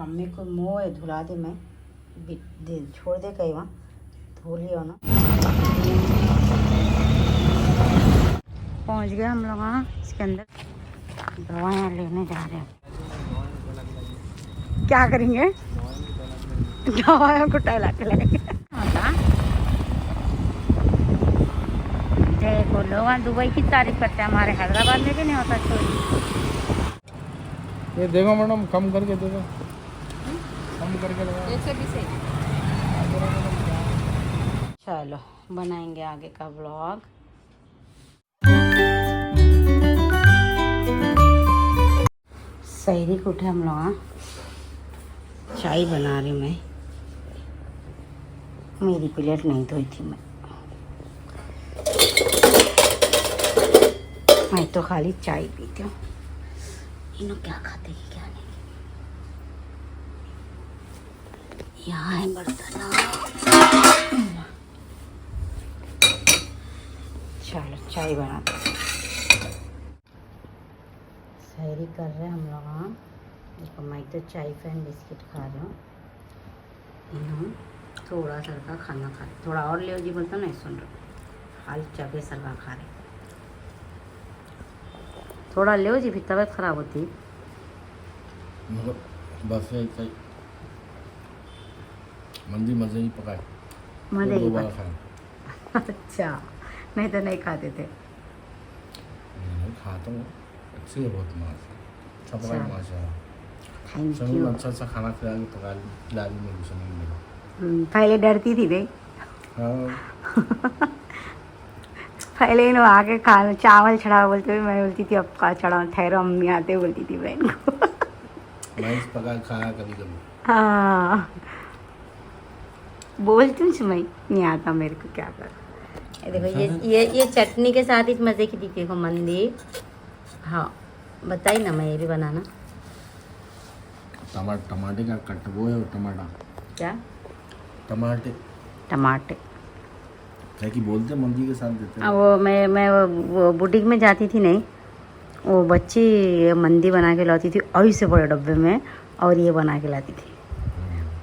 Mummy को मुँह धुला दे मैं छोड़ दे कहीं वहाँ धो लियो ना। पहुँच गए हम लोग वहाँ। इसके अंदर दवाइयाँ लेने जा रहे हैं। क्या करेंगे? दवाइयों को टहला के लगेंगे। देखो लोग दुबई की तारीफ करते हैं, हमारे हैदराबाद में भी नहीं होता चोरी। ये देखो मैडम, कम करके दे दो, कम करके लगा। चलो बनाएंगे आगे का व्लॉग। सैरी को उठे हम लोग। चाय बना रही मैं। मेरी प्लेट नहीं धोई थी मैं तो खाली चाय पीती हूँ। इन्हों क्या खाते हैं क्या नहीं। यहाँ है बर्तन। चलो चाय बनाते हैं। सैरी कर रहे हैं हम लोग। देखो मैं तो चाय फैन बिस्किट खा रही हूँ। इन्हों थोड़ा सर का खाना खा रहे। थोड़ा और ले जी बोलता नहीं सुन रहे। हाल चबे सर का खा रहे। थोड़ा ले जी फिर तबीयत खराब होती। बस यही मंदी मजे ही पकाए। मजे ही पकाए। अच्छा नहीं तो नहीं खाते थे। खाता हूँ, अच्छी है बहुत माशा। अच्छा पकाए माशा। Thank you. अच्छा खाना खिला दी मेरी समीर में। पहले डरती थी भाई। हाँ। पहले इन आके खाना चावल चढ़ाओ बोलते हुए मैं बोलती थी अब का चढ़ाओ ठहरो अम्मी आते बोलती थी बहन को। मैं इस पका खाया कभी कभी। हाँ बोलती हूँ मैं नहीं आता मेरे को क्या कर। देखो ये चटनी के साथ इस मज़े की दिखी। देखो मंदी। हाँ बताइए ना, मैं ये भी बनाना। टमाटे का कट वो है। टमाटा क्या? टमाटे क्या कि बोलते मंदी के साथ देते हैं। वो मैं वो बुटीक में जाती थी नहीं, वो बच्ची मंदी बना के लाती थी ऐसे बड़े डब्बे में, और ये बना के लाती थी।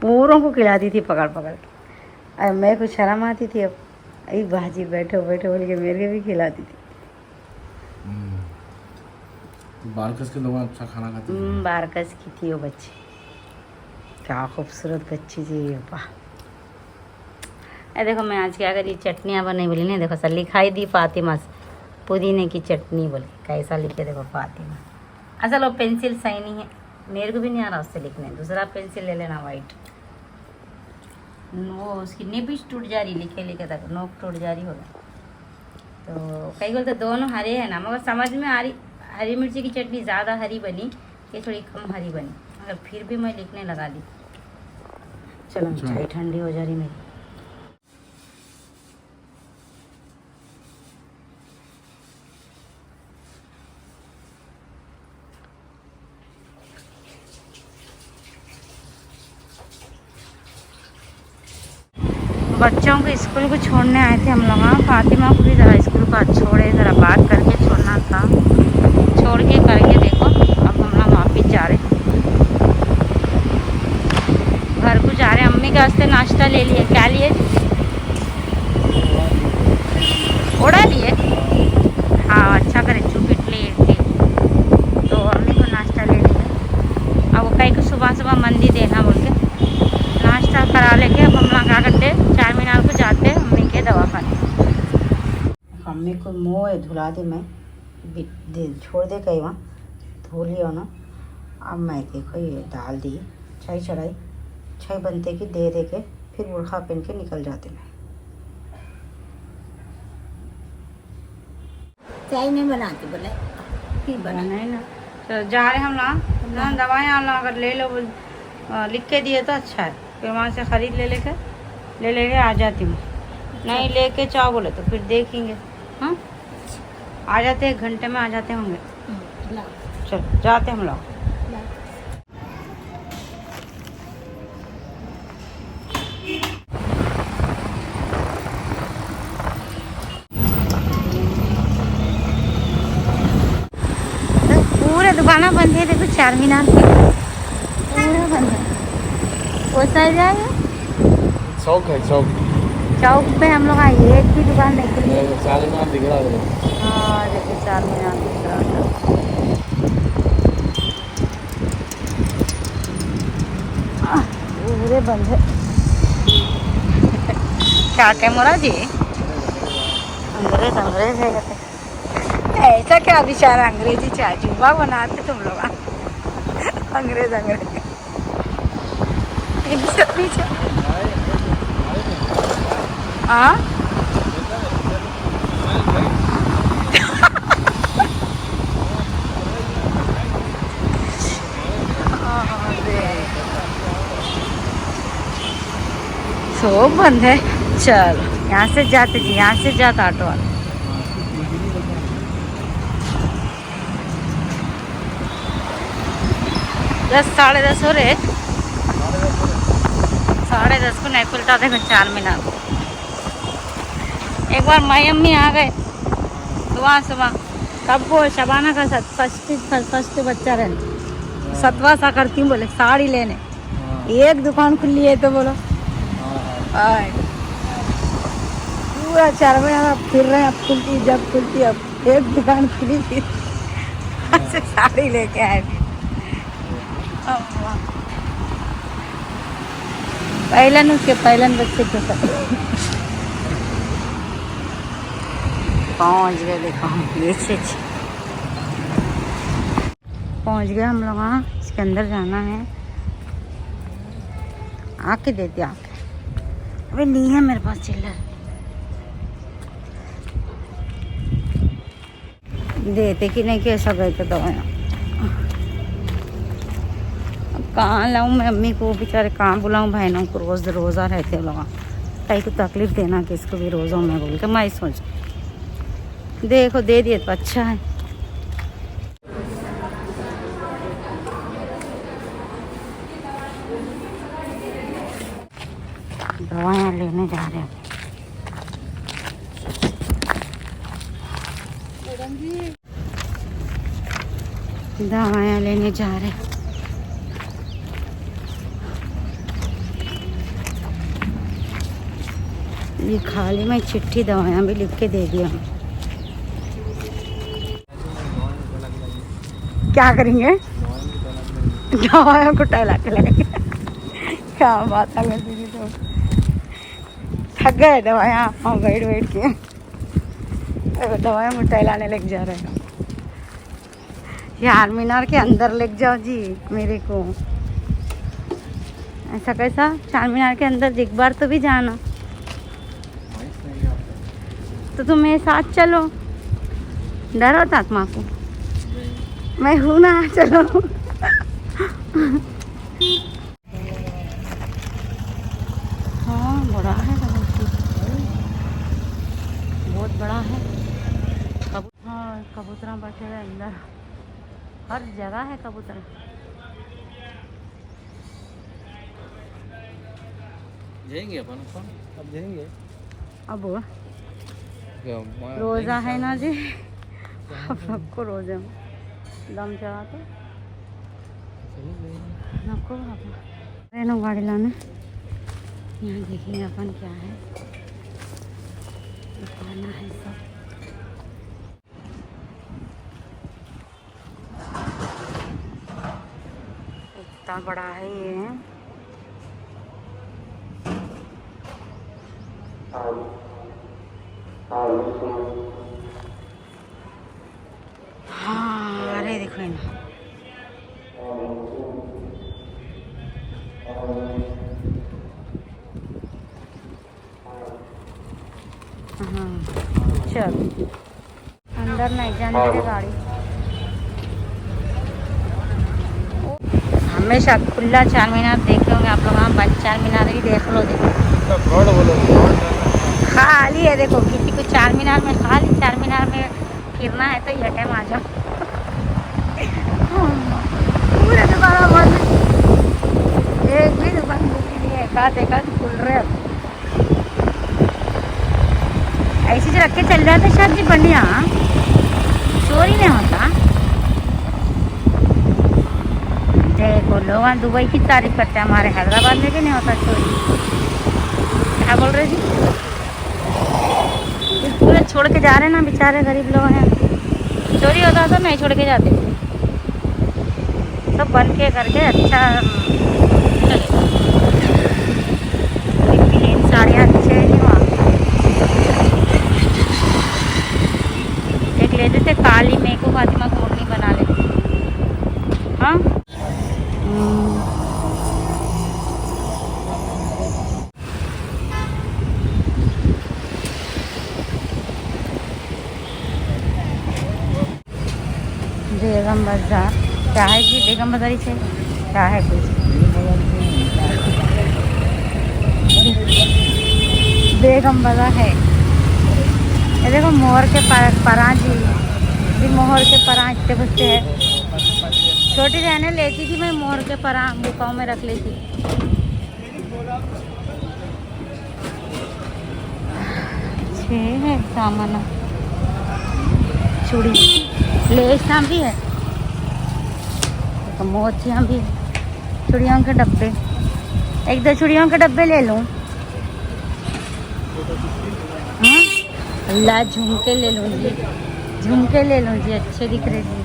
पूरों को खिलाती थी पकड़ पकड़ के। और मैं कुछ शर्म आती थी। अब अरे बाजी बैठो बैठो बोल के मेरे भी खिलाती थी। बारकस के लोग अच्छा खाना खाते हैं। बारकस की थी वो बच्ची। क्या खूबसूरत बच्ची थी। वाह। देखो मैं आज क्या करी, चटनियाँ बनी बोली नहीं। देखो सर लिखाई दी फातिमा पुदीने की चटनी बोली। कैसा लिखे देखो फातिमा। असल वो पेंसिल सही नहीं है, मेरे को भी नहीं आ रहा उससे लिखने। दूसरा पेंसिल ले लेना वाइट। वो उसकी निबिश टूट जा रही लिखे लिखे तक नोक टूट जा रही होगा। तो कई बोलते दोनों हरे हैं ना, मगर समझ में आ रही हरी मिर्ची की चटनी ज़्यादा हरी बनी, ये थोड़ी कम हरी बनी, मगर फिर भी मैं लिखने लगा दी। चलो चाय ठंडी हो जा रही मेरी। बच्चों को स्कूल को छोड़ने आए थे हम लोग। फातिमा को भी ज़रा स्कूल को छोड़े, ज़रा बात करके छोड़ना था। छोड़ के करके देखो अब हम लोग वापिस जा रहे हैं घर को जा रहे हैं। अम्मी के वास्ते नाश्ता ले लिए। क्या लिए? ओढ़ा लिए। हाँ अच्छा करे चुपिट लिए थे। तो अम्मी को नाश्ता ले लिए। अब वो कहीं को सुबह सुबह मंदी देना बोल के नाश्ता करा लेके अब हम लोग क्या करते चार मीनार को जाते हैं अम्मी के दवाखाने। अम्मी को मुँह धुला दे मैं छोड़ दे कहीं वहाँ धो लियो ना। अब मैं देखो ये डाल दी चाय चढ़ाई। चाय बनते की दे के फिर बुरखा पहन के निकल जाते मैं। चाय नहीं बनाती बोले फिर बनाना है ना। तो जा रहे हम लोग दवाएँ अगर ले लो लिख के दिए तो अच्छा है। फिर वहाँ से ख़रीद ले लेके आ जाती हूँ। नहीं लेके चाहो बोले तो फिर देखेंगे। हाँ आ जाते हैं, घंटे में आ जाते होंगे। चलो जाते हम लोग। पूरे दुकाना बंद है। देखो चार मीनार पूरा बंद है। वो साइड जाएंगे। चौक है चौक। चौक पे हम लोग आए, एक भी दुकान नहीं खुली है। चालीनार दिख रहा है। हाँ देखिए 4 मीनार दिख रहा था। पूरे बंद है। क्या कैमरा जी अंग्रेज अंग्रेज है कहते। ऐसा क्या विचार अंग्रेजी चाजुबा बनाते तुम लोग अंग्रेज अंग्रेज पीछे। हाँ सब बंद है। चलो यहाँ से जाते जी, यहाँ से जाता ऑटो वाला। दस 10:30 हो रहे। 10:30 को नहीं खुलता देखो 4 मीनार। एक बार माई अम्मी आ गए सुबह सुबह, तब वो शबाना का फर्स्ट बच्चा रहे 7वां सा करती हूँ बोले साड़ी लेने। एक दुकान खुली है तो बोलो आए पूरा 4 महीना फिर रहे हैं। अब खुलती जब खुलती अब एक दुकान खुली थी से साड़ी लेके आए थे। पहलन उसके पहलन बच्चे के साथ पहुँच गए। देखो नीचे पहुँच गए हम लोग। वहाँ इसके अंदर जाना है। आके देती आके अभी नहीं है मेरे पास चिल्लर। देते कि नहीं कैसा गए थे दवाइयाँ। अब कहाँ लाऊँ मैं अम्मी को, बेचारे कहाँ बुलाऊँ बहनों को। रोज़ा रहते लोग कहीं को तकलीफ देना किसको भी रोज़ों में बोल के मैं सोच देखो दे दिए तो अच्छा है। दवाइयाँ लेने जा रहे हैं। दवाइयाँ लेने जा रहे हैं। ये खाली में चिट्ठी दवाइयाँ भी लिख के दे दिया। क्या करेंगे दवाइयों को टहला के लगेंगे। क्या बात है दीदी, तो थक गए दवाइयाँ और वेट के दवाइयाँ में टहलाने लग जा रहे हैं। 4 मीनार के अंदर लेके जाओ जी मेरे को। ऐसा कैसा 4 मीनार के अंदर एक बार तो भी जाना। तो तुम मेरे साथ चलो। डर होता आत्मा को मैं हूँ ना, चलो। हाँ बड़ा है बहुत बड़ा है। हाँ कबूतर बैठे हुए अंदर, हर जगह है कबूतर। जाएंगे अपन अब जाएंगे। अब रोज़ा है ना जी, आप सबको रोज़ा दम चढ़ा तो नको रेनो गाड़ी लाने। यहाँ देखिए अपन क्या है, दिखाना है सब। इतना बड़ा है ये। हाँ अरे देखो ना, हाँ चल अंदर नहीं जाने दे गाड़ी। हमेशा खुला 4 मीनार देखे होंगे आप लोग। हाँ 4 मीनार ही देख लो। देखो खाली है, देखो किसी को 4 मीनार में खाली 4 मीनार में फिरना है तो ये टाइम आ जाओ। पूरे दुकान बंद, एक भी दुकान खुली नहीं है। एकाध खुल रहे। अब ऐसे जो रख के चल जाते शायद जी बढ़िया, चोरी नहीं होता। देखो लोग वहाँ दुबई की तारीफ करते हैं, हमारे हैदराबाद में भी नहीं होता चोरी। क्या बोल रहे जी? पूरे छोड़ के जा रहे हैं ना, बेचारे गरीब लोग हैं। चोरी होता तो नहीं छोड़ के जाते, सब बन के करके अच्छा चलेगा। प्लेन साड़ियाँ अच्छे हैं वहाँ। एक लेते थे काली, मेरे को फातिमा को मुन्नी बना ले। हाँ बेगम बाजार क्या है जी? बेगम बाजारी से क्या है कुछ? बेगम बाजार है। ये देखो मोहर के परां जी मोहर के परां इतने बच्चे हैं। छोटी रहने लेती थी मैं, मोहर के परां बुकाओं में रख लेती। अच्छे है सामान, चूड़ी लेसना भी है, तो मोतियाँ भी, चूड़ियों के डब्बे। एक दो चूड़ियों के डब्बे ले लूँ। अल्लाह झुमके ले लूँ जी, झुमके ले लूँ जी, अच्छे दिख रहे जी।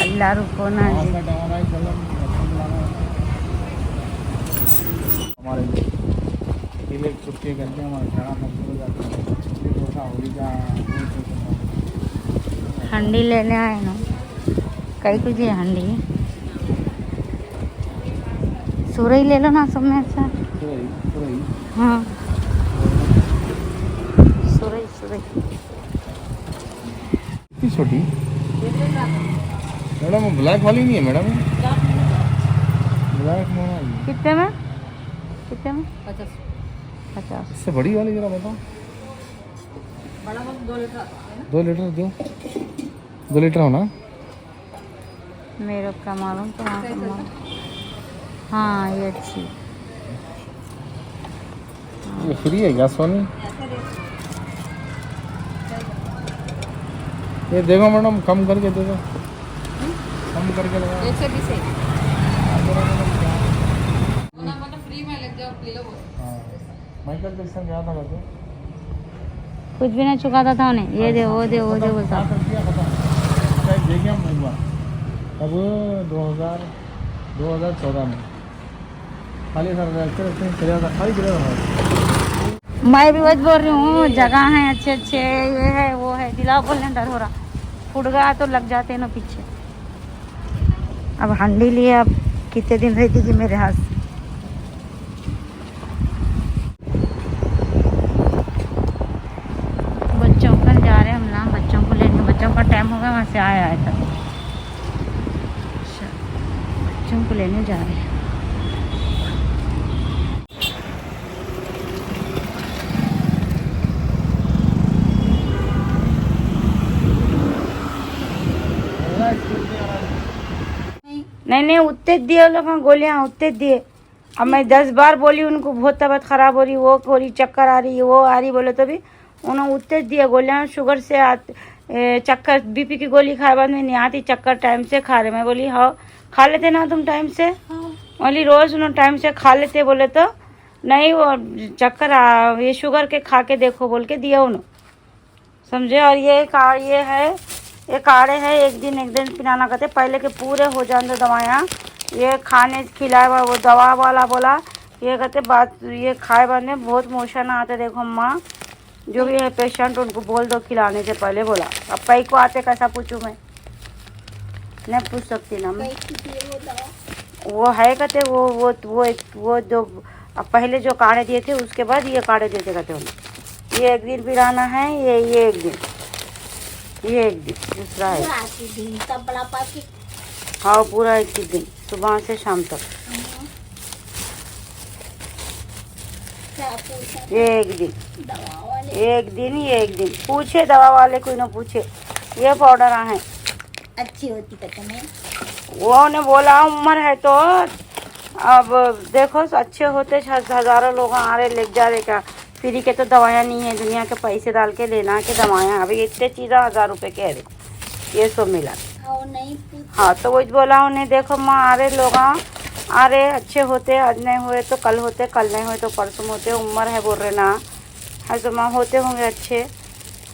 अल्लाह रुको ना जी। हमारे किले चुपके करके हमारे खाना बंद हो जाता है। हंडी लेने आए ना, कई कुछ है हंडी। सुरई ले लो ना सब में अच्छा। हाँ सुरई इतनी छोटी मैडम, ब्लैक वाली नहीं है मैडम, ब्लैक में कितने में? 50। इससे बड़ी वाली जरा बताओ। 2 लीटर दो, 2 लीटर हो ना। मेरे का मालूम तो हाँ ये अच्छी। ये फ्री है क्या सोनी? ये देखो मैडम, कम करके दे दो, कम करके लगा। 120 है। फ्री में लग जाओ ले लो। हाँ माइकल जैक्सन गया था वैसे, कुछ भी नहीं चुकाता था उन्हें। ये दे वो दे बोलता। देखिए हम एक बार तब 2014 में खाली सर खाली गिरा। मैं भी वही बोल रही हूँ, जगह है अच्छे अच्छे, ये है वो है, दिलाओ बोलने डर हो रहा। फूट गया तो लग जाते हैं ना पीछे। अब हंडी लिए, अब कितने दिन रहती कि मेरे हाथ से। बच्चों का जा रहे हैं हम ना, बच्चों को लेने। बच्चों का टाइम हो गया, वहाँ से आया था। बच्चों को लेने जा रहे हैं। नहीं उतने दिए लोग, गोलियाँ उतने दिए। अब मैं 10 बार बोली उनको, बहुत तबीयत खराब हो रही, वो हो रही, चक्कर आ रही, वो आ रही, बोले तो भी उन्होंने उतने दिए गोलियाँ। शुगर से चक्कर, बीपी की गोली खाए बाद में नहीं आती चक्कर, टाइम से खा रहे। मैं बोली हाँ खा लेते ना तुम टाइम से। बोली रोज़ उन्होंने टाइम से खा लेते, बोले तो नहीं वो चक्कर ये शुगर के खा के देखो बोल के दिया उन्होंने, समझे। और ये है, ये काढ़े है, एक दिन पिलाना कहते, पहले के पूरे हो जाते दवाइयाँ। ये खाने खिलाए वो दवा वाला बोला, ये कहते बात, ये खाए बाद में बहुत मोशन आते। देखो माँ जो भी है पेशेंट, उनको बोल दो खिलाने से पहले बोला। अब कई को आते कैसा पूछूँ मैं, नहीं पूछ सकती ना मैं। वो है कहते वो जो अब पहले जो काढ़े दिए थे उसके बाद ये काढ़े देते कहते उन्हें। ये एक दिन पिलाना है, ये एक दिन, ये एक दिन, दूसरा है हाँ पूरा एक ही दिन, सुबह से शाम तक। ये एक दिन ये एक दिन पूछे दवा वाले, कोई ना पूछे। ये पाउडर है अच्छी होती कहते हैं, वो ने बोला उम्र है तो अब देखो अच्छे होते, हजारों लोग आ रहे ले जा रहे। क्या फ्री के तो दवाइयाँ नहीं है, दुनिया के पैसे डाल के लेना के दवाइयाँ। अभी इतने चीज़ें 1000 रुपये के है, देखो ये सब मिला। नहीं हाँ तो वही बोला उन्हें, देखो माँ आ रहे लोग अरे अच्छे होते, आज नहीं हुए तो कल होते, कल नहीं हुए तो परसों होते, उम्र है बोल रहे ना, हजमा होते होंगे अच्छे,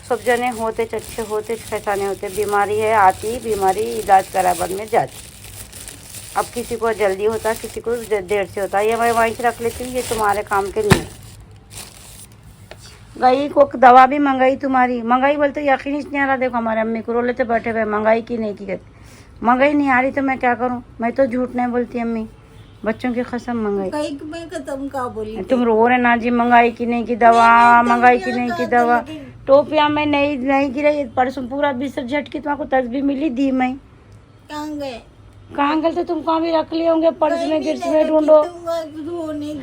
सब जने होते अच्छे होते, कैसा नहीं होते। बीमारी है आती, बीमारी इलाज करा बाद में जाती। अब किसी को जल्दी होता, किसी को देर से होता। ये मैं वहीं से रख लेती हूँ, ये तुम्हारे काम के नहीं। गई को दवा भी मंगाई तुम्हारी, मंगाई बोलते यकीन ही नहीं आ रहा। देखो हमारे अम्मी को रो लेते बैठे हुए, मंगाई की नहीं की कहते, मंगाई नहीं आ रही तो मैं क्या करूँ। मैं तो झूठ नहीं बोलती अम्मी, बच्चों की कसम मंगाई। तुम क्या बोली? तुम रो रहे ना जी, मंगाई की नहीं की दवा, मंगाई की नहीं की दवा। टोपिया में नहीं गिरी, परसों पूरा बिस्तर झटकी, तुमको तस्वीर मिली दी मैं। कहाँ गए? कहाँ गए थे तुम? कहाँ भी रख लिए होंगे, पर्स में गिर्स में ढूंढो।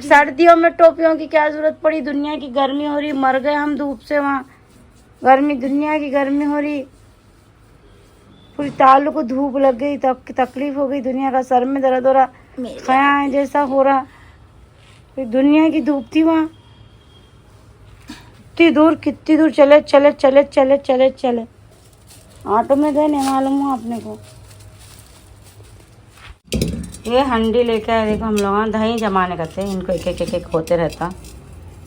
सर्दियों में टोपियों की क्या जरूरत पड़ी, दुनिया की गर्मी हो रही, मर गए हम धूप से वहाँ। गर्मी, दुनिया की गर्मी हो रही, पूरी तालू को धूप लग गई, तब तकलीफ हो गई, दुनिया का सर में दर्द हो रहा, खया जैसा हो रहा। फिर दुनिया की धूप थी वहाँ, कितनी दूर चले चले चले चले चले चले, ऑटो में गए, नहीं मालूम हुआ अपने को। ये हंडी लेके आए, देखो हम लोग दही जमाने करते हैं, इनको एक एक होते रहता।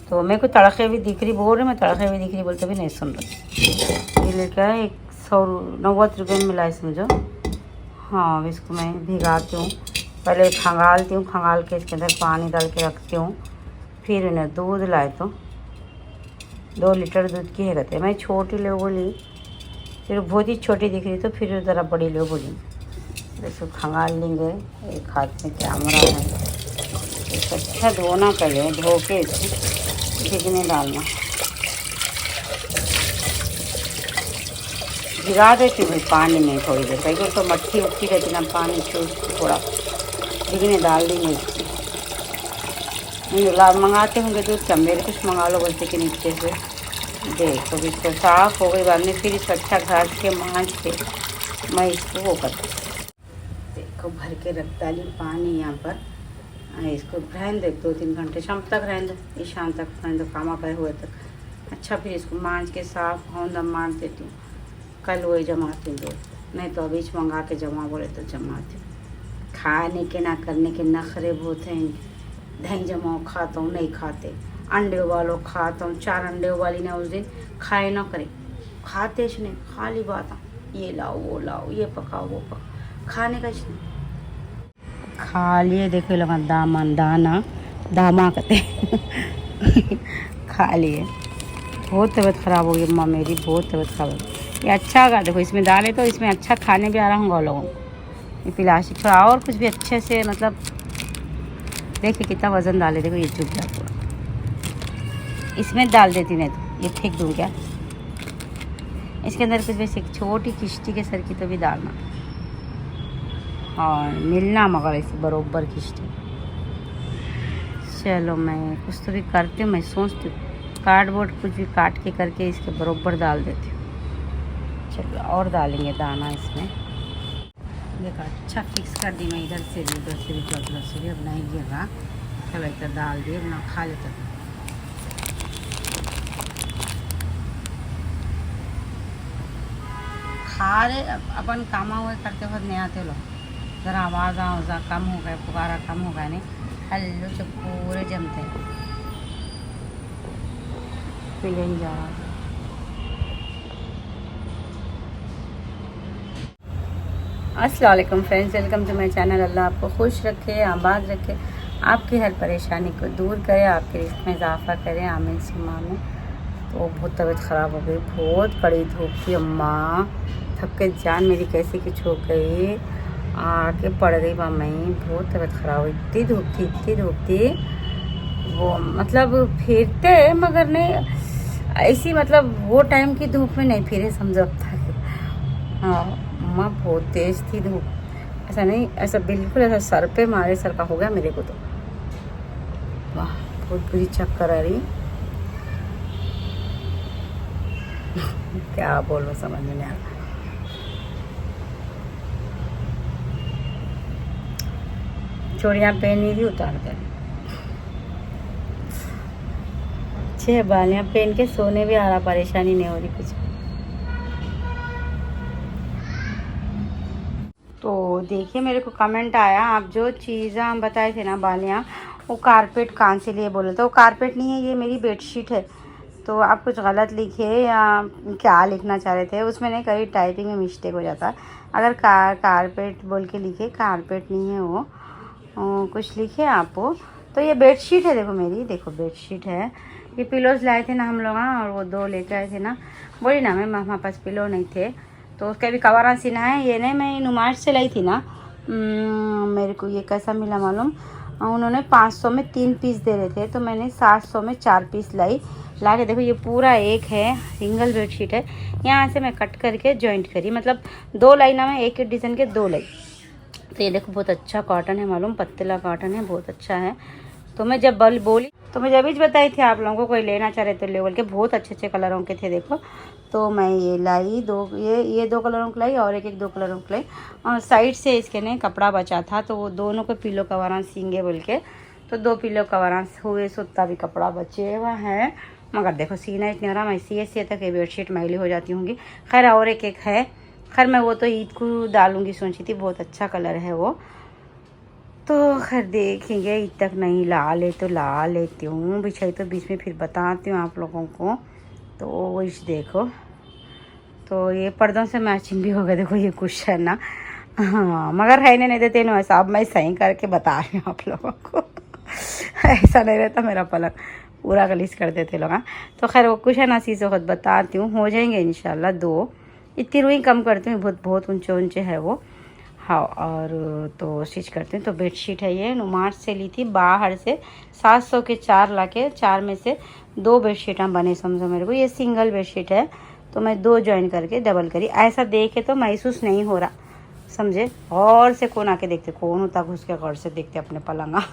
तो मेरे को तड़के भी दिख रही, बोल रही मैं तड़के भी दिख रही, बोलते भी नहीं सुन रही। ये लेके आए 190 रुपये में मिला समझो। हाँ, अब इसको मैं भिगाती हूँ, पहले खंगालती हूँ, खंगाल के इसके अंदर पानी डाल के रखती हूँ। फिर इन्हें दूध लाए तो 2 लीटर दूध की है कहते। मैं छोटी ले बोली, फिर बहुत ही छोटी दिख रही तो फिर ज़रा बड़ी ले बोली। इसको खंगाल लेंगे, एक हाथ में कैमरा है, इसको अच्छा धोना पड़े, धो के इसको भिगने डालना। भिगा देती हूँ पानी में थोड़ी देर, कहीं तो मट्टी उट्टी रहती ना, पानी से थोड़ा भिगने डाल देंगे इसको। मंगाते होंगे दूध, क्या मेरे कुछ मंगा लो बोलते कि नीचे से। देखो इसको साफ़ हो गई, बाद में फिर इसको अच्छा घास के मांझ के मैं इसको वो करती। देखो भर के रख डाली पानी यहाँ पर, इसको रहने दे 2-3 घंटे, शाम तक रहने दो, ये शाम तक रहने दो, कामा करे हुए तक। अच्छा फिर इसको मांझ के साफ होंदा मार देती हूँ, कल वही जमाती हूँ, नहीं तो अभी मंगा के जमा बोले तो जमाती हूँ। खाने के ना करने के नखरे बहुत हैं। दही जमाओ खाता हूँ, नहीं खाते। अंडे वालों खाता हूँ, 4 अंडे वाली ने उस दिन खाए ना करे, खाते नहीं, खाली बात ये लाओ वो लाओ, ये पकाओ वो पकाओ, खाने का नहीं। खा लिए, देखो लगा दामा कहते खा लिए। बहुत तबीयत ख़राब हो गई अम्मा मेरी, बहुत तबीयत ख़राब हो गई। ये अच्छा होगा, देखो इसमें डाले तो इसमें अच्छा खाने भी आ रहा होगा लोगों को। ये प्लास्टिक थोड़ा और कुछ भी अच्छे से, मतलब देखिए कितना वज़न डाले, देखो ये चुप गया पूरा। इसमें डाल देती नहीं तो ये फेंक दूँ क्या। इसके अंदर कुछ भी छोटी किश्ती के सर की तो भी डालना, और मिलना मगर ऐसे बरोबर किश्ती। चलो मैं कुछ तो भी करती हूँ, मैं सोचती हूँ कार्डबोर्ड कुछ भी काट के करके इसके बरोबर डाल देती हूँ। चलो और डालेंगे दाना इसमें। देखो अच्छा फिक्स कर दी मैं, इधर से भी उधर से भी उधर से भी, अब नहीं गिर रहा। चलो इधर डाल दिए, ना खा लेते खा रहे। अपन कामा हुए करते वक्त नहीं आते लोग, ज़रा आवाज़ कम हो गए, पुकारा कम हो गया, नहीं हल्लो से पूरे जमते हैं। फिर यही जा रहा है। अस्सलाम वालेकुम friends, welcome to my channel. अल्लाह आपको खुश रखे, आबाद रखे, आपकी हर परेशानी को दूर करे, आपके रिस्क में इजाफ़ा करे, आमीन सुम्मा आमीन। तो बहुत तबीयत ख़राब हो गई, बहुत कड़ी धूप थी अम्मा, थक के जान मेरी कैसी कुछ हो गई, आके पड़ गई वहाँ मैं, बहुत तबीयत ख़राब हुई। इतनी धूप थी वो, मतलब फिरते मगर नहीं ऐसी, मतलब वो टाइम की धूप में नहीं फिरे समझो अब तक। हाँ अम्मा बहुत तेज़ थी धूप, ऐसा नहीं, ऐसा बिल्कुल ऐसा सर पे मारे सर का हो गया मेरे को तो। वाह बहुत बुरी चक्कर आ रही क्या बोलो समझ में नहीं आ रहा। चूड़ियाँ पहनी थी उतार कर, 6 बालियाँ पहन के सोने भी आ रहा, परेशानी नहीं हो रही कुछ। तो देखिए मेरे को कमेंट आया, आप जो चीज़ें हम बताए थे ना बालियाँ, वो कारपेट कहाँ से लिए बोले, तो वो कारपेट नहीं है, ये मेरी बेडशीट है। तो आप कुछ गलत लिखे या क्या लिखना चाह रहे थे उसमें, नहीं कभी टाइपिंग में मिस्टेक हो जाता है। अगर कारपेट बोल के लिखे, कारपेट नहीं है वो, कुछ लिखे आप वो। तो ये बेडशीट है, देखो मेरी, देखो बेडशीट है। ये पिलोज लाए थे ना हम लोग, और वो 2 लेकर आए थे ना, बोली ना मैं, हमारे पास पिलो नहीं थे तो उसका भी कवर सीना है। ये नहीं मैं नुमाइश से लाई थी ना, मेरे को ये कैसा मिला मालूम, उन्होंने 500 में 3 पीस दे रहे थे, तो मैंने 700 में 4 पीस ला के देखो, ये पूरा एक है, सिंगल बेडशीट है। यहाँ से मैं कट करके जॉइंट करी, मतलब 2 लाइना में एक डिज़ाइन के 2 लाई। तो ये देखो बहुत अच्छा कॉटन है मालूम, पतला कॉटन है, बहुत अच्छा है। तो मैं जब बोली तो मैं जब ही बताई थी आप लोगों को, कोई लेना चाह रहे तो ले बोल के, बहुत अच्छे अच्छे कलरों के थे देखो। तो मैं ये लाई 2, ये 2 कलरों को लाई, और एक 2 कलरों को लाई। और साइड से इसके ने कपड़ा बचा था, तो वो दोनों को पिलो कवरां सींगे बोल के, तो 2 पिलो कवरां हुए, सुत्ता भी कपड़ा बचे हुआ है। मगर देखो सीना इतनी आराम, ऐसी तक ये बेडशीट मैली हो जाती होंगी। खैर और एक है, खैर मैं वो तो ईद को डालूंगी सोची थी, बहुत अच्छा कलर है वो। तो खैर देखेंगे, ईद तक नहीं ला लेती हूँ, बिछाई तो बीच में फिर बताती हूँ आप लोगों को। तो वो इस देखो, तो ये पर्दों से मैचिंग भी हो गया, देखो ये कुशन ना, हाँ मगर रहने नहीं देते ना ऐसा, अब मैं सही करके बता रही हूँ आप लोगों को ऐसा नहीं रहता मेरा पलंग, पूरा गलीस कर देते लोग। हाँ तो खैर वो कुशन ऐसी से खुद बताती हूँ, हो जाएंगे इंशाल्लाह 2, इतनी रुई कम करती हूँ, बहुत ऊंचे ऊंचे है वो। हाँ और तो स्टिच करते हैं। तो बेडशीट है ये, नुमार्च से ली थी बाहर से, 700 के 4 लाके, 4 में से 2 बेडशीट हम बने समझो मेरे को। ये सिंगल बेडशीट है, तो मैं 2 जॉइन करके डबल करी। ऐसा देखे तो महसूस नहीं हो रहा, समझे। और से कौन आके देखते, कौन होता घुस के गौर से देखते अपने पलंगा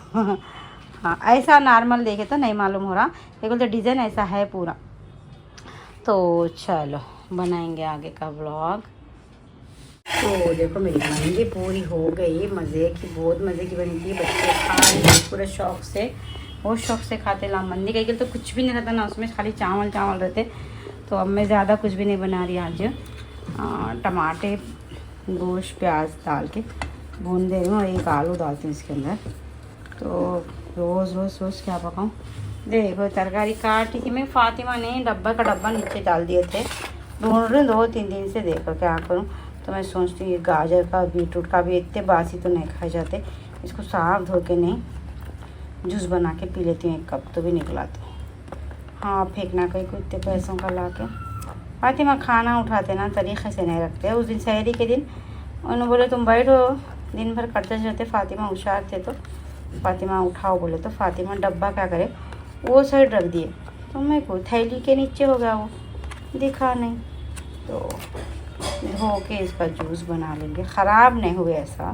हाँ ऐसा नॉर्मल देखे तो नहीं मालूम हो रहा, देखो तो डिज़ाइन ऐसा है पूरा। तो चलो बनाएंगे आगे का व्लॉग। तो देखो मेरी मेहंदी पूरी हो गई, मज़े की, बहुत मज़े की बनी थी। बच्चे खा रहे पूरे शौक से, बहुत शौक से खाते। लामबंदी कही तो कुछ भी नहीं रहता ना उसमें, खाली चावल रहते। तो अब मैं ज़्यादा कुछ भी नहीं बना रही आज, टमाटे गोश्त प्याज डाल के भून दे रही हूँ, और एक आलू डालती हूँ इसके अंदर। तो रोज़ क्या पकाऊँ। देखो तरकारी काटी थी मैं, फातिमा ने डब्बा का डब्बा नीचे डाल दिए थे, ढूंढ रही 2-3 दिन से, देखो क्या करूँ। तो मैं सोचती हूँ ये गाजर का बीटरूट का भी इतने बासी तो नहीं खाए जाते, इसको साफ धो के नहीं जूस बना के पी लेती हूँ, 1 कप तो भी निकला। तो हाँ फेंकना कहीं को इतने पैसों का ला के। फातिमा खाना उठाते ना तरीक़े से नहीं रखते। उस दिन सहरी के दिन उन्होंने बोले तुम बैठो, दिन भर करते रहते। फातिमा होशियार थे तो फातिमा उठाओ बोले, तो फातिमा डब्बा क्या करे वो साइड रख दिए, तो मैं को थैली के नीचे हो गया वो, दिखा नहीं। तो धो के इसका जूस बना लेंगे, ख़राब नहीं हुए, ऐसा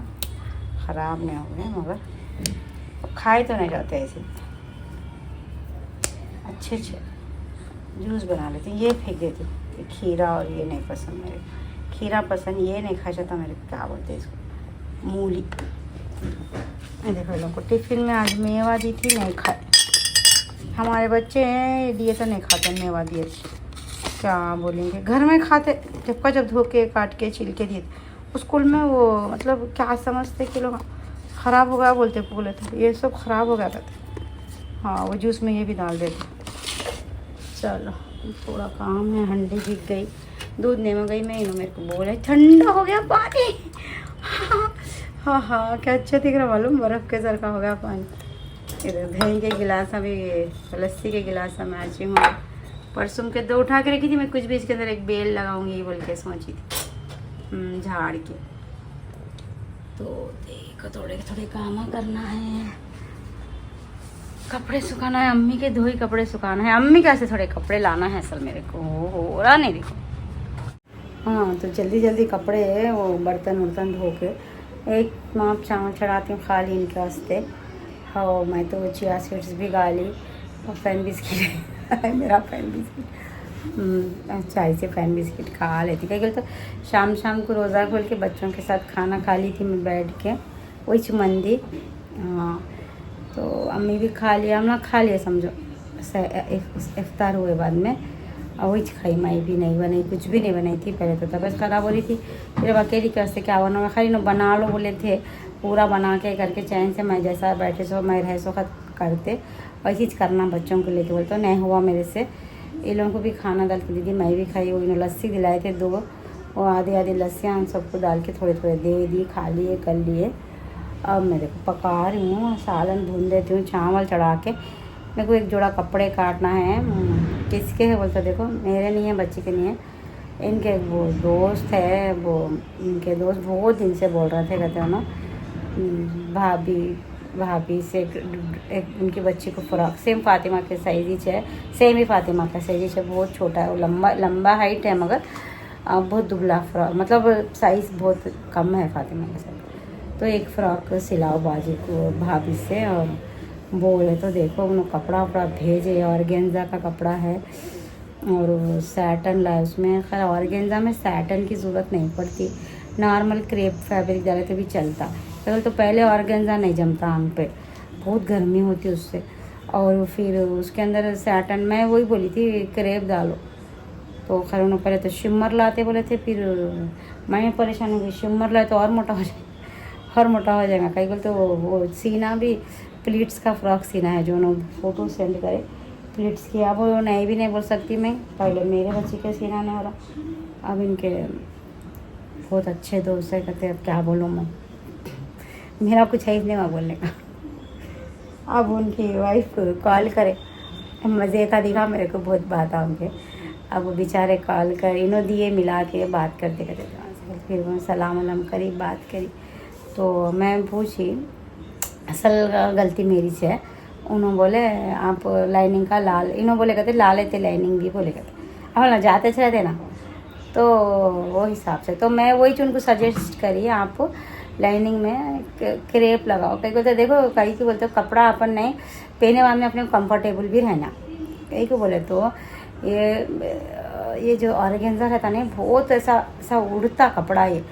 ख़राब नहीं हुए, मगर खाए तो नहीं जाते ऐसे, अच्छे जूस बना लेते। ये फेंक देती, ये खीरा और ये नहीं पसंद मेरे, खीरा पसंद, ये नहीं खा जाता मेरे, क्या बोलते हैं इसको, मूली। देखो लोगों को टिफ़िन में आज मेवा दी थी, नहीं खाए। हमारे बच्चे हैं दिए तो नहीं खाते, मेवा दिए क्या बोलेंगे, घर में खाते जब धो के काट के छिल के दिए। स्कूल में वो मतलब क्या समझते कि लोग ख़राब हो गया बोलते, बोले तो ये सब ख़राब हो गया कहते। हाँ वो जूस में ये भी डाल देते। चलो थोड़ा काम है, हंडी बिक गई, दूध नहीं मंगाई मैं, इन्होंने मेरे को बोला ठंडा हो गया पानी हाँ क्या अच्छा दिख रहा मालूम, बर्फ़ के सर का हो गया पानी। इधर दही के गिलास, अभी लस्सी के गिलास में आज हूँ। परसों के 2 उठा के रखी थी मैं, कुछ भी इसके अंदर एक बेल लगाऊंगी बोल के सोची थी, झाड़ के। तो देखो थोड़े काम करना है, कपड़े सुखाना है, अम्मी के धोई कपड़े सुखाना है। अम्मी कैसे थोड़े कपड़े लाना है असल मेरे को, हो रहा नहीं देखो। हाँ तो जल्दी कपड़े वो बर्तन धो के एक माप चावल चढ़ाती हूँ खाली इनके वास्ते। हाँ मैं तो चिया सीड्स भी गाली, और फैन बिस्किट मेरा फैन बिस्किट, चाय से फैन बिस्किट खा लेती। क्या तो शाम को रोज़ा खोल के बच्चों के साथ खाना खा ली थी मैं बैठ के, वही चुमंदी। हाँ तो अम्मी भी खा लिया, हम लोग खा लिया समझो, इफ्तार हुए बाद में। और वही खाई, मैं भी नहीं बनाई, कुछ भी नहीं बनाई थी। पहले तो तबीयत ख़राब हो रही थी, फिर अब अकेली कैसे क्या बना, मैं खाली ना बना लो बोले थे, पूरा बना के करके चैन से मैं जैसा बैठे सो मैं रह सो करते वैसे ही करना बच्चों को लेके, बोलते नहीं हुआ मेरे से। ये लोगों को भी खाना डाल के दीदी, मैं भी खाई। वो लस्सी दिलाए थे 2, वो आधी आधी लस्सियाँ उन सबको डाल के थोड़े थोड़े दे दी, खा लिए कर लिए। अब मैं देखो पका रही हूँ, सालन भून देती हूँ चावल चढ़ा के। मेरे को एक जोड़ा कपड़े काटना है। किसके है बोलते, देखो मेरे नहीं है, बच्चे के नहीं है, इनके वो दोस्त है, वो इनके दोस्त बहुत दिन से बोल रहे थे, कहते हो ना भाभी से एक उनकी बच्ची को फ्रॉक सेम फातिमा के साइज है, सेम ही फातिमा का साइज है, बहुत छोटा है, वो लंबा हाइट है मगर बहुत दुबला फ्रॉक, मतलब साइज़ बहुत कम है फातिमा के साथ। तो एक फ़्रॉक सिलाओ बाजू को भाभी से, और बोले तो देखो उन्होंने कपड़ा वपड़ा भेजे, ऑर्गेन्जा का कपड़ा है और सैटन लाए उसमें। खैर ऑर्गेन्जा में सैटन की ज़रूरत नहीं पड़ती, नॉर्मल क्रेप फैब्रिक डाले तो भी चलता। तो पहले ऑर्गेन्जा नहीं जमता आंग पे, बहुत गर्मी होती उससे। और फिर उसके अंदर सैटन, मैं वही बोली थी क्रेप डालो, तो खैर उन्होंने पहले तो शिमर लाते बोले थे, फिर मैं परेशान हो गई, शिमर लाए तो और मोटा हो जाएगा, और मोटा हो जाएगा। कई बोलते वो सीना भी प्लीट्स का फ्रॉक सीना है, जो उन्होंने फ़ोटो सेंड करे प्लीट्स की। अब वो नहीं भी नहीं बोल सकती मैं, पहले मेरे बच्चे का सीना नहीं हो रहा, अब इनके बहुत अच्छे दोस्त है, कहते अब क्या बोलूँ मैं, मेरा कुछ है ही नहीं वहाँ बोलने का। अब उनकी वाइफ कॉल करे, मज़े का दिखा मेरे को बहुत बात आ उनके। अब वो बेचारे कॉल कर इन्हों दिए मिला के बात करते करते, फिर वो सलाम वलाम करी, बात करी। तो मैं पूछी, असल गलती मेरी से है। उन्होंने बोले आप लाइनिंग का लाल, इन्हों बोले कहते ला लेते लाइनिंग भी, बोले कहते अब ना जाते चलते ना, तो वो हिसाब से तो मैं वही उनको सजेस्ट करी, आप लाइनिंग में क्रेप लगाओ। कहीं बोलते देखो, कहीं को बोलते कपड़ा अपन नहीं पहने बाद में अपने कंफर्टेबल भी रहना। कहीं को बोले तो ये जो ऑर्गेन्जा रहता नहीं, बहुत ऐसा उड़ता कपड़ा ये,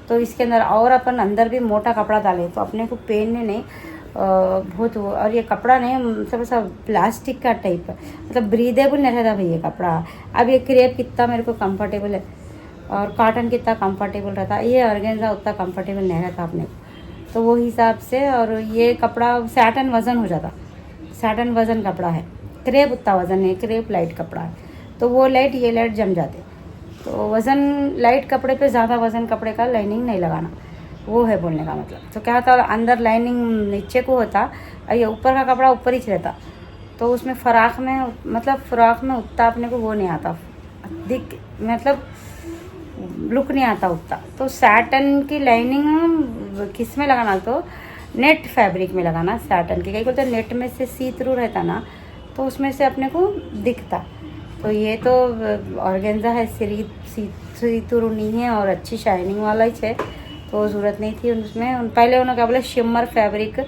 तो इसके अंदर और अपन अंदर भी मोटा कपड़ा डाले तो अपने को पहनने नहीं बहुत। और ये कपड़ा नहीं सब ऐसा प्लास्टिक का टाइप है, मतलब ब्रीदेबल नहीं रहता भाई ये कपड़ा। अब ये क्रेप कितना मेरे को कंफर्टेबल है और कॉटन कितना कंफर्टेबल रहता, ये ऑर्गेन्जा उतना कंफर्टेबल नहीं रहता अपने को, तो वो हिसाब से। और ये कपड़ा सैटन वज़न हो जाता, सैटन वज़न कपड़ा है, क्रेप उतना वज़न है, क्रेप लाइट कपड़ा है, तो वो लाइट ये लाइट जम जाते। तो वज़न लाइट कपड़े पे ज़्यादा वज़न कपड़े का लाइनिंग नहीं लगाना, वो है बोलने का मतलब। तो क्या होता, अंदर लाइनिंग नीचे को होता और ये ऊपर का कपड़ा ऊपर ही रहता, तो उसमें फ़्रॉक में मतलब फ़्रॉक में उतना अपने को वो नहीं आता, दिख मतलब लुक नहीं आता उतना। तो सैटन की लाइनिंग किस में लगाना, तो नेट फैब्रिक में लगाना सैटन की। कहीं बोलते नेट में से सी थ्रू रहता ना, तो उसमें से अपने को दिखता। तो ये तो ऑर्गेन्जा है, सी थ्रू नहीं है और अच्छी शाइनिंग वाला ही है, तो ज़रूरत नहीं थी उसमें। पहले उन्होंने क्या बोला, शिमर फैब्रिक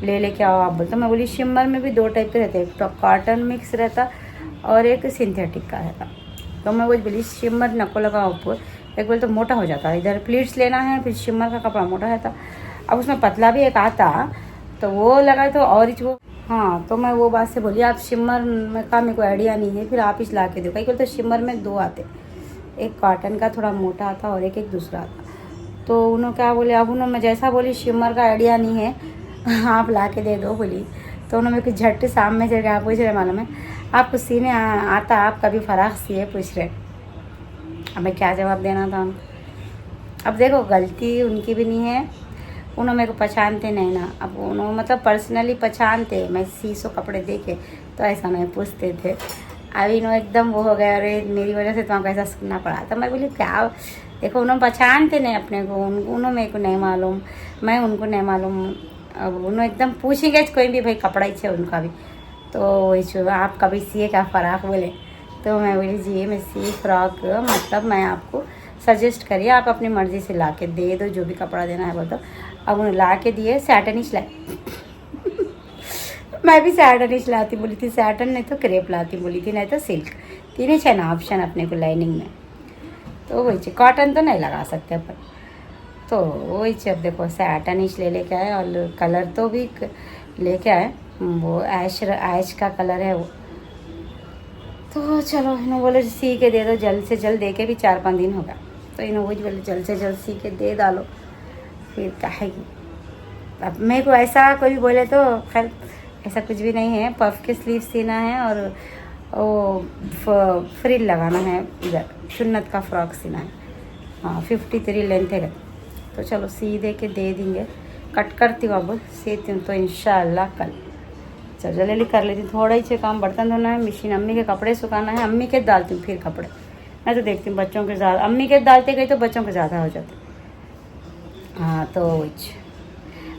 ले लेके आओ आप बोलते। मैं बोली शिमर में भी 2 टाइप के रहते, एक तो कॉटन मिक्स रहता और एक सिंथेटिक का रहता। तो मैं वही बोली शिमर नको लगाओ ऊपर, एक बोले तो मोटा हो जाता, इधर प्लीट्स लेना है, फिर शिमर का कपड़ा मोटा रहता। अब उसमें पतला भी एक आता, तो वो लगा तो और ही वो। हाँ, तो मैं वो बात से बोली, आप शिमर में का मेरे को आइडिया नहीं है, फिर आप ही ला के दो। कहीं बोलते शिमर में 2 आते, एक कॉटन का थोड़ा मोटा आता और एक दूसरा आता। तो उन्होंने क्या बोले, अब उन्होंने मैं जैसा बोली शिमर का आइडिया नहीं है आप ला के दे दो बोली। तो उन्होंने मेरे को झट सामने से क्या पूछ रहे मालूम है, आपको सीने आता, आप कभी फ़राक सिए, पूछ रहे। अब मैं क्या जवाब देना था उनको। अब देखो गलती उनकी भी नहीं है, उन्होंने मेरे को पहचानते नहीं ना। अब उन्होंने मतलब पर्सनली पहचानते, मैं 600 कपड़े देखे तो ऐसा नहीं पूछते थे। अभी इन्होंने एकदम वो हो गया, अरे मेरी वजह से तुमको ऐसा सुनना पड़ा। तो मैं बोली क्या, देखो उन्होंने पहचानते नहीं अपने को, उन्होंने मेरे को नहीं मालूम, मैं उनको नहीं मालूम। अब उन्होंने एकदम पूछेंगे कोई भी भाई कपड़ा ही है उनका भी, तो वही आप कभी सिए क्या फ़राक बोले। तो मैं बोली जी मैं सी फ्रॉक, मतलब मैं आपको सजेस्ट करिए, आप अपनी मर्ज़ी से ला के दे दो, जो भी कपड़ा देना है वो। तो अब उन्हें ला के दिए, सैटन ही सिलाई मैं भी सैटन ही सिलाती बोली थी, सैटन नहीं तो क्रेप लाती बोली थी, नहीं तो सिल्क, 3 ही ना ऑप्शन अपने को लाइनिंग में। तो वही कॉटन तो नहीं लगा सकते अपन, तो वही अब देखो सैटन ही ले लेके आए। और कलर तो भी लेके आए, वो ऐश का कलर है वो, तो चलो इन्होंने बोले सी के दे दो, जल्द से जल्द, दे के भी 4-5 दिन होगा, तो इन्होंने वही बोले जल्द से जल्द सी के दे डालो, फिर कहेगी। अब मेरे को ऐसा कोई बोले तो खैर ऐसा कुछ भी नहीं है, पफ के स्लीव सीना है और वो फ्रिल लगाना है, इधर सुन्नत का फ्रॉक सीना है। हाँ 53 लेंथ है, तो चलो सी दे के दे देंगे। कट करती हूँ, अब सीती हूँ तो इंशाल्लाह कल। चल जल्दी कर लेती हूँ, थोड़ा ही से काम, बर्तन धोना है, मशीन, अम्मी के कपड़े सुखाना है, अम्मी के डालती हूँ फिर कपड़े। मैं तो देखती हूँ बच्चों के ज़्यादा, अम्मी के डालते गई तो बच्चों के ज़्यादा हो जाते। हाँ तो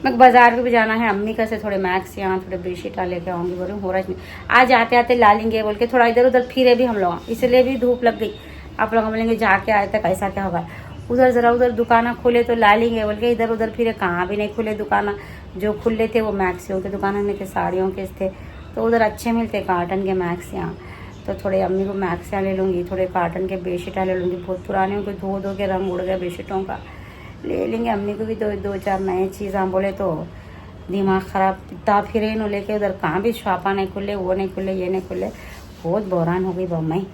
मैं बाज़ार भी जाना है, अम्मी का से थोड़े मैक्स यहाँ थोड़े बेडशीट लेके आऊँगी, बोल रही हूँ हो रहा है आज आते आते ला लेंगे बोल के, थोड़ा इधर उधर फिरे भी हम लोग, इसलिए भी धूप लग गई। आप लोग बोलेंगे जाके आए तक ऐसा क्या होगा, उधर ज़रा उधर दुकाना खुले तो ला लेंगे बोल के, इधर उधर फिरे, कहाँ भी नहीं खुले दुकाना। जो खुले थे वो मैक्सियों के दुकान में थे, साड़ियों के थे, तो उधर अच्छे मिलते कॉटन के मैक्स यहाँ। तो थोड़े अम्मी को मैक्स यहाँ ले लूँगी, थोड़े कॉटन के बेडशीट ले लूँगी, बहुत पुराने हो गए, धो धो के रंग उड़ गया बेडशीटों का, ले लेंगे। अम्मी को भी दो चार नए चीज़ हम बोले तो दिमाग ख़राब, इतना फिरे नो लेके उधर, कहाँ भी छापा नहीं खुले, वो नहीं खुले, ये नहीं खुले, बहुत बहरान हो गई बम्मई।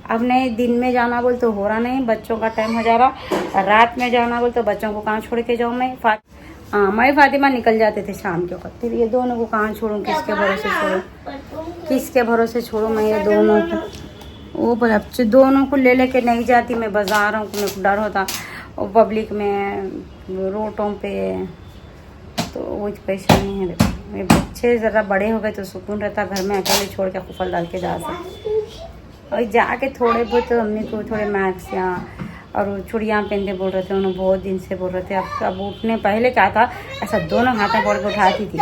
अब नहीं दिन में जाना बोल तो हो रहा नहीं, बच्चों का टाइम हो जा रहा, रात में जाना बोल तो बच्चों को कहाँ छोड़ के जाऊँ मैं। हाँ मैं फातिमा निकल जाते थे शाम के वक्त, फिर ये दोनों को कहाँ छोड़ूँ, किसके भरोसे छोड़ूँ, किसके भरोसे छोड़ूं मैं ये दोनों को। वो बच्चे दोनों को ले लेके नहीं जाती मैं बाज़ारों को, मेरे को डर होता, और पब्लिक में रोडों पे तो वो परेशानी है। देखो मेरे बच्चे ज़रा बड़े हो गए तो सुकून रहता, घर में अकेले छोड़ के कुफल डाल के जा सकते, और जाके थोड़े बहुत अम्मी को थोड़े मैक्स यहाँ और चूड़ियाँ पहनते बोल रहे थे, उन्होंने बहुत दिन से बोल रहे थे। अब उठने पहले क्या था, ऐसा दोनों हाथों पकड़ के उठाती थी,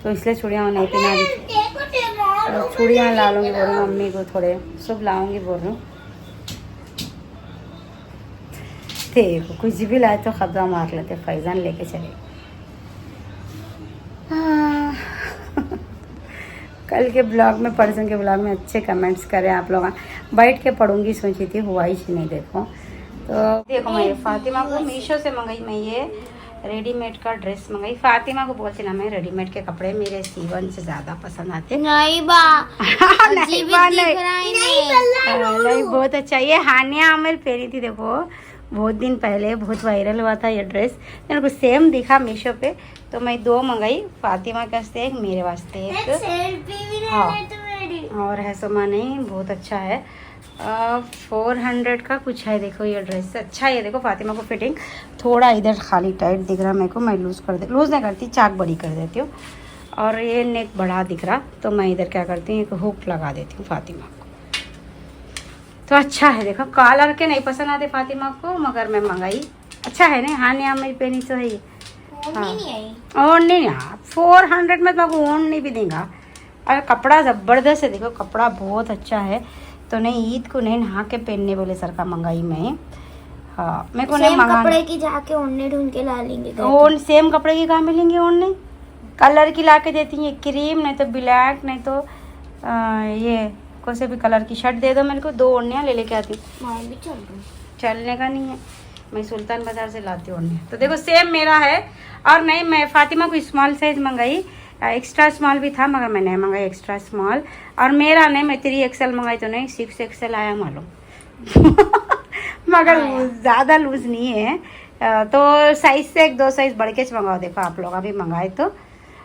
तो इसलिए चूड़ियाँ नहीं पहना दी थी। और चूड़ियाँ ला लूँगी बोल रही हूँ, अम्मी को थोड़े सब लाऊँगी बोल रही हूँ। देखो कुछ भी लाए तो खबरा मार लेते, फैज़ान लेके चले। कल के ब्लॉग में, परसों के ब्लॉग में अच्छे कमेंट्स करें आप लोग, बैठ के पढ़ूंगी सोची थी, हुआ ही नहीं। देखो तो देखो मैं फातिमा को मीशो से मंगाई, मैं ये रेडीमेड का ड्रेस मंगाई। फातिमा को बोलती ना मैं रेडीमेड के कपड़े मेरे सीवन से ज़्यादा पसंद आते। नहीं बा नहीं बहुत अच्छा, ये हानिया आमिर पहनी थी, देखो बहुत दिन पहले बहुत वायरल हुआ था ये ड्रेस, मेरे को सेम दिखा मीशो पे, तो मैं 2 मंगाई, फातिमा के वास्ते एक, मेरे वास्ते एक। हाँ और है सोमा नहीं, बहुत अच्छा है। 400 का कुछ है। देखो ये ड्रेस अच्छा है, देखो फातिमा को फिटिंग थोड़ा इधर खाली टाइट दिख रहा मेरे को, मैं लूज़ नहीं करती, चाक बड़ी कर देती हूँ। और ये नेक बड़ा दिख रहा तो मैं इधर क्या करती हूँ, एक हुक लगा देती हूँ फातिमा को, तो अच्छा है। देखो कलर के नहीं पसंद आते फातिमा को, मगर मैं मंगाई, अच्छा है ना। हाँ नहीं मेरी पहनी तो है ये, हाँ और नहीं 400 में तो ओढ़नी भी देगा, और कपड़ा ज़बरदस्त है, देखो कपड़ा बहुत अच्छा है। तो नहीं ईद को नहीं नहा के पहनने बोले सर का मंगाई मैं। हाँ मेरे को नहीं मंगा, कपड़े की जाके ओढ़ने ढूंढ के ला लेंगे, ओढ़ सेम कपड़े की कहाँ मिलेंगे ओढ़ने, कलर की ला के देती हैं, क्रीम नहीं तो ब्लैक नहीं तो ये कोई से भी कलर की शर्ट दे दो मेरे को, 2 ओढ़नियाँ ले लेके आती हूँ। मैं भी चल रही, चलने का नहीं है, मैं सुल्तान बाजार से लाती हूँ ओढ़ने। तो देखो सेम मेरा है। और नहीं मैं फातिमा को स्मॉल साइज मंगाई, एक्स्ट्रा स्मॉल भी था मगर मैं नहीं मंगाई एक्स्ट्रा स्मॉल, और मेरा नहीं मैं 3XL मंगाई तो नहीं 6XL आया मालूम मगर ज़्यादा लूज़ नहीं है, तो साइज से 1-2 साइज़ बढ़ के मंगाओ। देखो आप लोग अभी मंगाए तो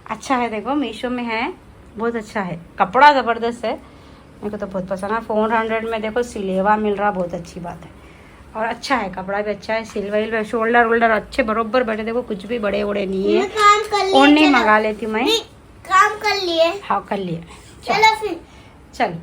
अच्छा है, देखो मीशो में है, बहुत अच्छा है, कपड़ा ज़बरदस्त है, मेरे को तो बहुत पसंद है। 400 में देखो सिलेवा मिल रहा, बहुत अच्छी बात है, और अच्छा है कपड़ा भी अच्छा है, सिल्वर शोल्डर वोल्डर अच्छे बरोबर बैठे, देखो कुछ भी बड़े बड़े नहीं है। और नहीं मंगा लेती मैं, काम कर लिए, हाँ कर लिए, चलो फिर चल।